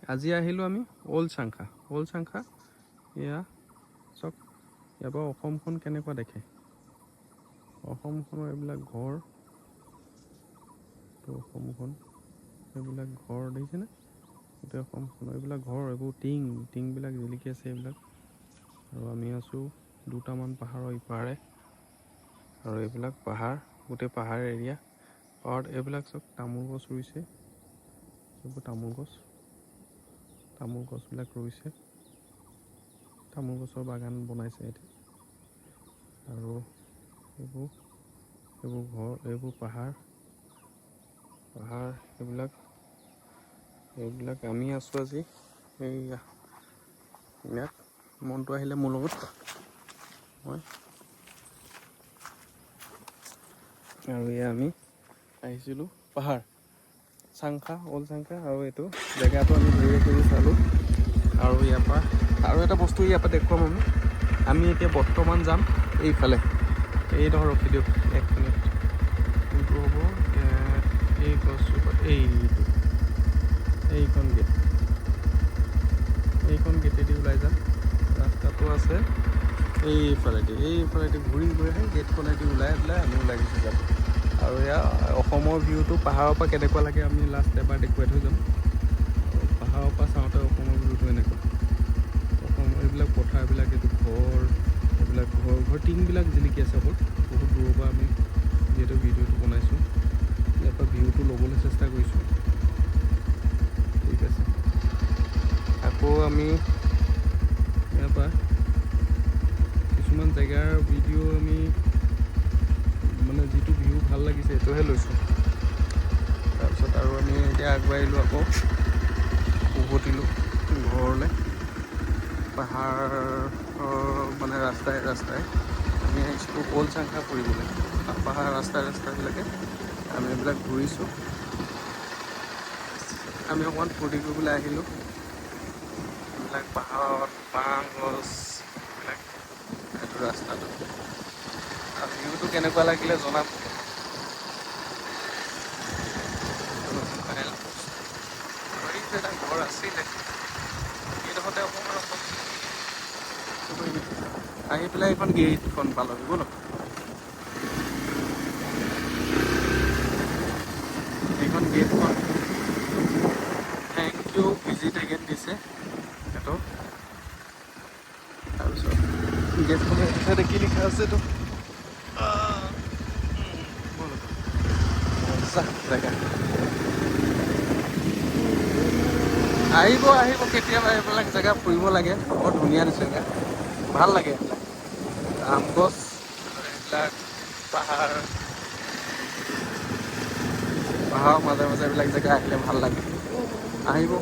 আজি আহিলোঁ আমি অল্ড চাংখা এয়া চাওক ইয়াৰ পৰা অসমখন কেনেকুৱা দেখে অসমখনৰ এইবিলাক ঘৰ তো অসমখন এইবিলাক ঘৰ দেখিছেনে গোটেই অসমখনৰ এইবিলাক ঘৰ এইবোৰ টিংবিলাক জিলিকি আছে এইবিলাক আৰু আমি আছোঁ দুটামান পাহাৰৰ ইপাৰে আৰু এইবিলাক পাহাৰ গোটেই পাহাৰ এৰিয়া পাহাৰত এইবিলাক চাওক তামোল গছ ৰুইছে এইবোৰ তামোল গছবিলাক ৰুইছে তামোল গছৰ বাগান বনাইছে এতিয়া আৰু এইবোৰ ঘৰ এইবোৰ পাহাৰ এইবিলাক আমি আছোঁ আজি এইয়া ইয়াত মনটো আহিলে মোৰ লগত মই আৰু এয়া আমি আহিছিলোঁ পাহাৰ অল্ড চাংখা আৰু এইটো জেগাটো আমি ঘূৰি চালোঁ আৰু ইয়াৰ পৰা আৰু এটা বস্তু ইয়াৰ পৰা দেখুৱাম আমি এতিয়া বৰ্তমান যাম এইফালে এইডোখৰ ৰখি দিয়ক 1 মিনিট কোনটো হ'ব এই গছজোপা এইখন গেটেদি ওলাই যাম ৰাস্তাটো আছে এইফালেদি ঘূৰি গৈ আহে গেটখনেদি ওলাই আমি ওলাই গুচি যাম আৰু এয়া অসমৰ ভিউটো পাহাৰৰ পৰা কেনেকুৱা লাগে আমি লাষ্ট এবাৰ দেখুৱাই থৈ যাম পাহাৰৰ পৰা চাওঁতে অসমৰ ভিউটো এনেকুৱা অসমৰ এইবিলাক পথাৰবিলাক এইটো এইবিলাক ঘৰ টিংবিলাক জিলিকি আছে অকল বহুত দূৰৰ পৰা আমি যিহেতু ভিডিঅ'টো বনাইছোঁ ইয়াৰ পৰা ভিউটো ল'বলৈ চেষ্টা কৰিছোঁ ঠিক আছে আকৌ আমি ইয়াৰ পৰা কিছুমান জেগাৰ ভিডিঅ' আমি মানে যিটো ভিউ ভাল লাগিছে সেইটোহে লৈছোঁ তাৰপিছত আৰু আমি এতিয়া আগবাঢ়িলোঁ আকৌ উভতিলোঁ ঘৰলৈ পাহাৰৰ মানে ৰাস্তাই আমি আহিছিলোঁ অল্ড চাংখা ফুৰিবলৈ পাহাৰ ৰাস্তাবিলাকে আমি এইবিলাক ঘূৰিছোঁ আমি অকণমান ফূৰ্তি কৰিবলৈ আহিলোঁ এইবিলাক পাহাৰত বাঁহ গছ এইবিলাক এইটো ৰাস্তাটো আৰু ভিউটো কেনেকুৱা লাগিলে জনাব এটা ঘৰ আছিলে এইডোখৰতে অকণমান আহি পেলাই এইখন গেটখন পালোহি ব'লক এইখন গেটখন থেংক ইউ ভিজিট এগেইন দিছে সেইটো তাৰপিছত গেটখনৰ এঠাইতে কি লিখা আছে এইটো জেগা আহিব কেতিয়াবা এইবিলাক জেগা ফুৰিব লাগে বৰ ধুনীয়া জেগা ভাল লাগে এইবিলাক আম গছ এইবিলাক পাহাৰৰ মাজে এইবিলাক জেগা আহিলে ভাল লাগে আহিব